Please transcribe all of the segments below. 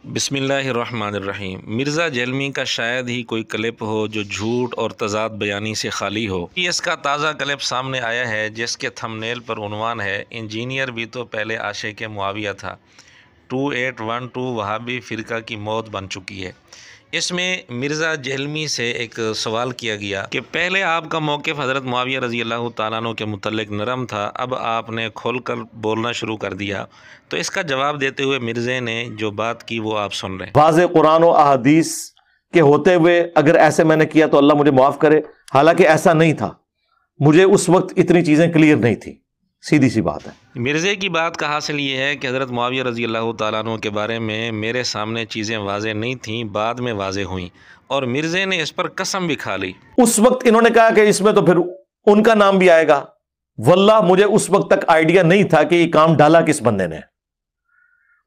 बिस्मिल्लाहिर्रहमानिर्रहीम। मिर्ज़ा जहलमी का शायद ही कोई क्लिप हो जो झूठ और तज़ाद बयानी से खाली हो। इसका ताज़ा क्लिप सामने आया है जिसके थंबनेल पर उन्वान है, इंजीनियर भी तो पहले आशिक़ मुआविया था। 2812 वहाबी फ़िरका की मौत बन चुकी है। इसमें मिर्ज़ा जहलमी से एक सवाल किया गया कि पहले आपका मौक़िफ़ हज़रत मुआविया रज़ी अल्लाह तआला अन्हु के मुतल्लिक़ नरम था, अब आपने खोल कर बोलना शुरू कर दिया। तो इसका जवाब देते हुए मिर्ज़े ने जो बात की वो आप सुन रहे हैं। वाज़े कुरान और अहादीस के होते हुए अगर ऐसे मैंने किया तो अल्लाह मुझे माफ़ करे, हालांकि ऐसा नहीं था। मुझे उस वक्त इतनी चीज़ें क्लियर नहीं थी, सीधी सी बात है। मिर्ज़े की बात का हासिल ये है कि हज़रत मुआविया रज़ी अल्लाह तआला अन्हु के बारे में मेरे सामने चीज़ें वाज़े नहीं थीं, बाद में वाज़े हुईं और मिर्ज़े ने इस पर कसम भी खा ली। उस वक्त इन्होंने कहा कि इसमें तो फिर उनका नाम भी आएगा। वल्लाह मुझे उस वक्त तक आइडिया नहीं था कि ये काम डाला किस बंदे ने।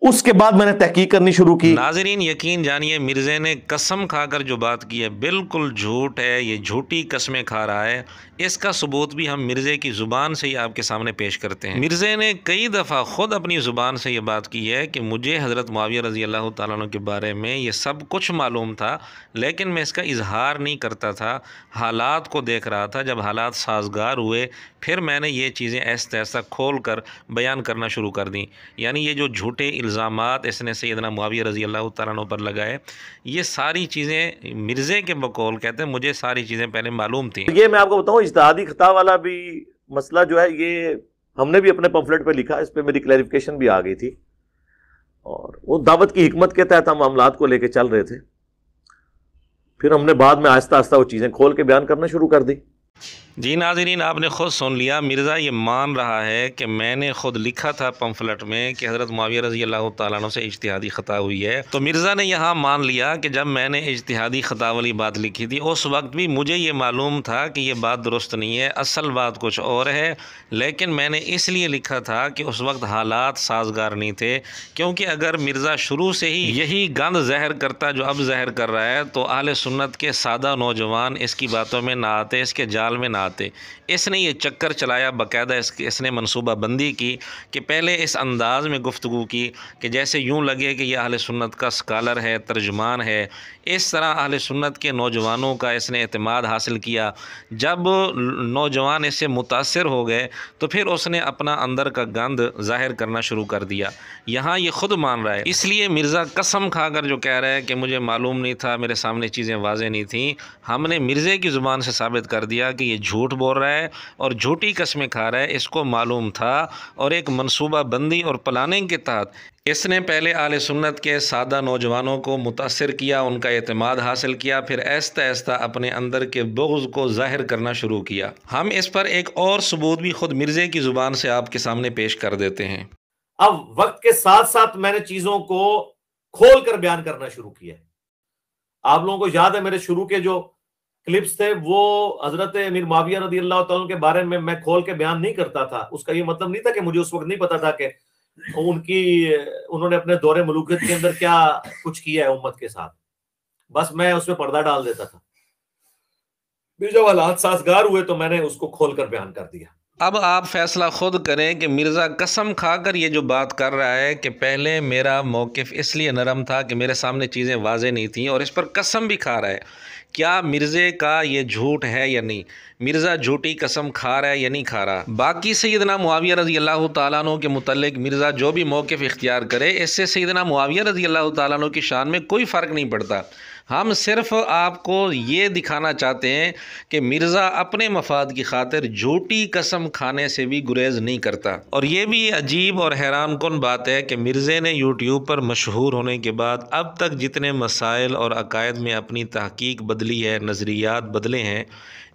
उसके बाद मैंने तहकीक करनी शुरू की। नाज़रीन यकीन जानिए, मिर्ज़े ने कसम खाकर जो बात की है बिल्कुल झूठ है, ये झूठी कसमें खा रहा है। इसका सबूत भी हम मिर्ज़े की ज़ुबान से ही आपके सामने पेश करते हैं। मिर्ज़े ने कई दफ़ा ख़ुद अपनी ज़ुबान से ये बात की है कि मुझे हज़रत मुआविया रज़ी अल्लाह तआला अन्हु के बारे में ये सब कुछ मालूम था, लेकिन मैं इसका इजहार नहीं करता था। हालात को देख रहा था, जब हालात साजगार हुए फिर मैंने ये चीज़ें ऐसा ऐसा खोल कर बयान करना शुरू कर दी। यानी ये जो झूठे इल्ज़ामात इसने सैयदना मुआविया रज़ी अल्लाह तआला अन्हु पर लगाए, ये सारी चीज़ें मिर्ज़े के बकौल कहते हैं मुझे सारी चीज़ें पहले मालूम थी। ये मैं आपको बताऊं, इज्तिहादी खता वाला भी मसला जो है ये हमने भी अपने पम्फलेट पे लिखा, इस पे मेरी क्लैरिफिकेशन भी आ गई थी और वो दावत की हिकमत के तहत हम मामलात को लेके चल रहे थे। फिर हमने बाद में आहिस्ता आहिस्ता वो चीज़ें खोल के बयान करना शुरू कर दी। जी नाज़रीन, आपने ख़ुद सुन लिया, मिर्ज़ा ये मान रहा है कि मैंने ख़ुद लिखा था पम्फलेट में कि हज़रत मुआविया रज़ी अल्लाह तआला अन्हु से इज्तिहादी ख़ता हुई है। तो मिर्ज़ा ने यहाँ मान लिया कि जब मैंने इज्तिहादी ख़ता वाली बात लिखी थी उस वक्त भी मुझे ये मालूम था कि ये बात दुरुस्त नहीं है, असल बात कुछ और है, लेकिन मैंने इसलिए लिखा था कि उस वक्त हालात साजगार नहीं थे। क्योंकि अगर मिर्ज़ा शुरू से ही यही गंद ज़हर करता जो अब ज़हर कर रहा है तो अहले सुन्नत के सादा नौजवान इसकी बातों में ना आते, इसके जाल में ना आते। इसने ये चक्कर चलाया, बाकायदा इसने मनसूबा बंदी की कि पहले इस अंदाज़ में गुफ्तगू की कि जैसे यूँ लगे कि यह अहले सुन्नत का स्कॉलर है, तर्जुमान है। इस तरह अहले सुन्नत के नौजवानों का इसने एतमाद हासिल किया। जब नौजवान इससे मुतासिर हो गए तो फिर उसने अपना अंदर का गंद ज़ाहिर करना शुरू कर दिया। यहाँ ये ख़ुद मान रहा है। इसलिए मिर्ज़ा कसम खाकर जो कह रहा है कि मुझे मालूम नहीं था, मेरे सामने चीज़ें वाज़े नहीं थीं, हमने मिर्ज़े की ज़ुबान से साबित कर दिया कि ये झूठ बोल रहा है और झूठी कस्में खा रहा है। इसको मालूम था और एक मनसूबा बंदी और प्लानिंग के तहत इसने पहले आले सुन्नत के सादा नौजवानों को मुतासिर किया, उनका एतमाद हासिल किया, फिर आहिस्ता आहिस्ता अपने अंदर के बुग़्ज़ को ज़ाहिर करना शुरू किया। हम इस पर एक और सबूत भी खुद मिर्ज़े की ज़ुबान से आपके सामने पेश कर देते हैं। अब वक्त के साथ साथ मैंने चीजों को खोल कर बयान करना शुरू किया। आप लोगों को याद है मेरे शुरू के जो क्लिप्स थे वो हजरत अमीर मुआविया रज़ी अल्लाह तआला के बारे में मैं खोल के बयान नहीं करता था। उसका ये मतलब नहीं था कि मुझे उस वक्त नहीं पता था कि उन्होंने अपने दौरे मलूकियत के अंदर क्या कुछ किया है उम्मत के साथ, बस मैं उसमें पर्दा डाल देता था। फिर जब हालात साजगार हुए तो मैंने उसको खोल कर बयान कर दिया। अब आप फैसला खुद करें कि मिर्ज़ा कसम खाकर ये जो बात कर रहा है कि पहले मेरा मौक़िफ़ इसलिए नरम था कि मेरे सामने चीज़ें वाज़े नहीं थीं और इस पर कसम भी खा रहा है, क्या मिर्ज़े का ये झूठ है या नहीं? मिर्ज़ा झूठी कसम खा रहा है या नहीं खा रहा? बाकी सैयदना मुआविया रज़ी अल्लाह तआला अन्हु के मुतल्लिक़ मिर्ज़ा जो भी मौक़िफ़ इख्तियार करे, इससे सैयदना मुआविया रज़ी अल्लाह तआला अन्हु की शान में कोई फ़र्क नहीं पड़ता। हम सिर्फ़ आपको ये दिखाना चाहते हैं कि मिर्ज़ा अपने मफाद की खातिर झूठी कसम खाने से भी गुरेज़ नहीं करता। और ये भी अजीब और हैरान कुन बात है कि मिर्ज़े ने यूट्यूब पर मशहूर होने के बाद अब तक जितने मसाइल और अकायद में अपनी तहकीक बदली है, नज़रियात बदले हैं,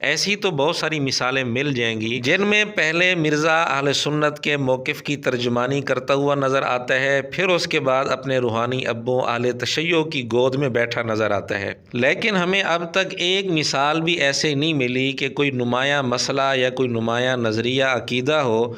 ऐसी तो बहुत सारी मिसालें मिल जाएंगी जिनमें पहले मिर्ज़ा अहले सुन्नत के मौक़िफ़ की तर्जुमानी करता हुआ नज़र आता है, फिर उसके बाद अपने रूहानी अब्बों अहले तशय्यो की गोद में बैठा नज़र आता है। लेकिन हमें अब तक एक मिसाल भी ऐसे नहीं मिली कि कोई नुमाया मसला या कोई नुमाया नज़रिया अकीदा हो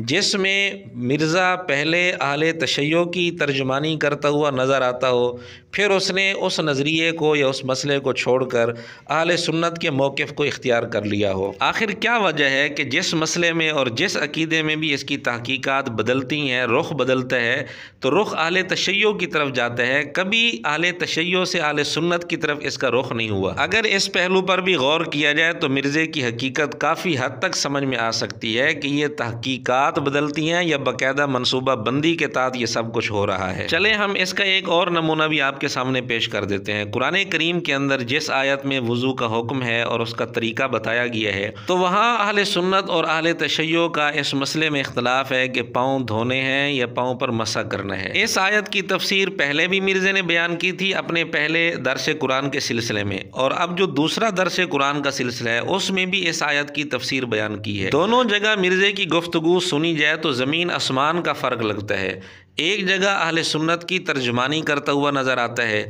जिसमें मिर्ज़ा पहले अहले तशय्यो की तर्जुमानी करता हुआ नज़र आता हो, پھر اس نے اس نظریے کو یا اس مسئلے کو چھوڑ کر اہل سنت کے موقف کو اختیار کر لیا ہو۔ آخر کیا وجہ ہے کہ جس مسئلے میں اور جس عقیدے میں بھی اس کی تحقیقات بدلتی ہیں، رخ بدلتا ہے، تو رخ اہل تشیع کی طرف جاتا ہے، کبھی اہل تشیع سے اہل سنت کی طرف اس کا رخ نہیں ہوا۔ اگر اس پہلو پر بھی غور کیا جائے تو مرزے کی حقیقت کافی حد تک سمجھ میں آ سکتی ہے کہ یہ تحقیقات بدلتی ہیں یا باقاعدہ منصوبہ بندی کے تحت یہ سب کچھ ہو رہا ہے۔ چلیں ہم اس کا ایک اور نمونہ بھی آپ کے سامنے پیش کر دیتے ہیں۔ قرآن کریم کے اندر جس آیت میں وضو کا حکم ہے اور اس کا طریقہ بتایا گیا ہے، تو وہاں اہل سنت اور اہل تشیع کا اس مسئلے میں اختلاف ہے کہ پاؤں دھونے ہیں یا پاؤں پر مسح کرنا ہے۔ اس آیت کی تفسیر پہلے بھی مرزے نے بیان کی تھی اپنے پہلے درس قرآن کے سلسلے میں، اور اب جو دوسرا درس قرآن کا سلسلہ ہے اس میں بھی اس آیت کی تفسیر بیان کی ہے۔ دونوں جگہ مرزے کی گفتگو سنی جائے تو زمین آسمان کا فرق لگتا ہے۔ ایک جگہ اہل سنت کی ترجمانی کرتا ہوا نظر آتا ہے،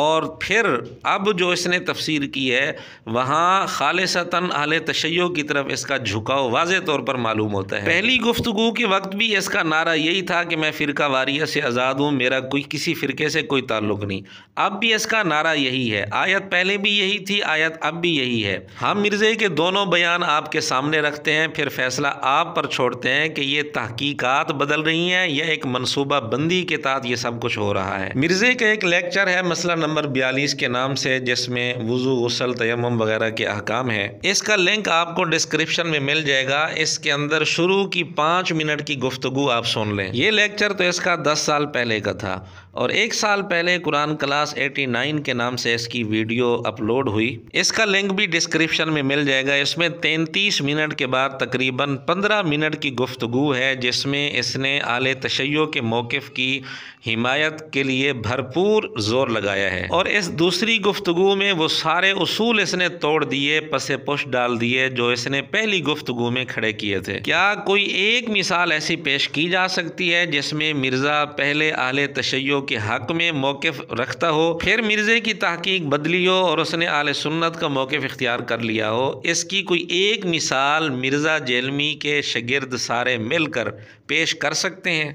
اور پھر اب جو اس نے تفسیر کی ہے وہاں خالصتاً اہل تشیع کی طرف اس کا جھکاؤ واضح طور پر معلوم ہوتا ہے۔ پہلی گفتگو کے وقت بھی اس کا نعرہ یہی تھا کہ میں فرقہ واریت سے آزاد ہوں، میرا کسی فرقے سے کوئی تعلق نہیں۔ اب بھی اس کا نعرہ یہی ہے، آیت پہلے بھی یہی تھی، آیت اب بھی یہی ہے۔ ہم مرزے کے دونوں بیان آپ کے سامنے رکھتے ہیں، پھر فیصلہ آپ پر چھوڑتے ہیں کہ یہ تحقیقات بدل رہی ہیں یا ایک منصوبہ بندی کے تحت یہ سب کچھ ہو رہا ہے۔ مرزے کا ایک لیکچر ہے مسئلہ نمبر 42 کے نام سے، جس میں وضو، غسل، تیمم وغیرہ کے احکام ہیں۔ اس کا لنک آپ کو ڈسکرپشن میں مل جائے گا۔ اس کے اندر شروع کی 5 منٹ کی گفتگو آپ سن لیں۔ یہ لیکچر تو اس کا 10 سال پہلے کا تھا، اور 1 سال پہلے قرآن کلاس 89 کے نام سے اس کی ویڈیو اپلوڈ ہوئی۔ اس کا لنک بھی ڈسکرپشن میں مل جائے گا۔ اس میں 33 منٹ کے بعد تقریباً 15 منٹ کی گفتگو ہے، جس میں اس نے اہل تشیع کے موقف کی حمایت کے لیے بھرپور زور لگایا ہے، اور اس دوسری گفتگو میں وہ سارے اصول اس نے توڑ دیے، پس پش ڈال دیے جو اس نے پہلی گفتگو میں کھڑے کیے تھے۔ کیا کوئی ایک مثال ایسی پیش کی جا سکتی ہے جس میں مرزا پہلے اہل تشیع کے حق میں موقف رکھتا ہو، پھر مرزے کی تحقیق بدلی ہو اور اس نے اہل سنت کا موقف اختیار کر لیا ہو؟ اس کی کوئی ایک مثال مرزا جیلمی کے شاگرد سارے مل کر پیش کر سکتے ہیں؟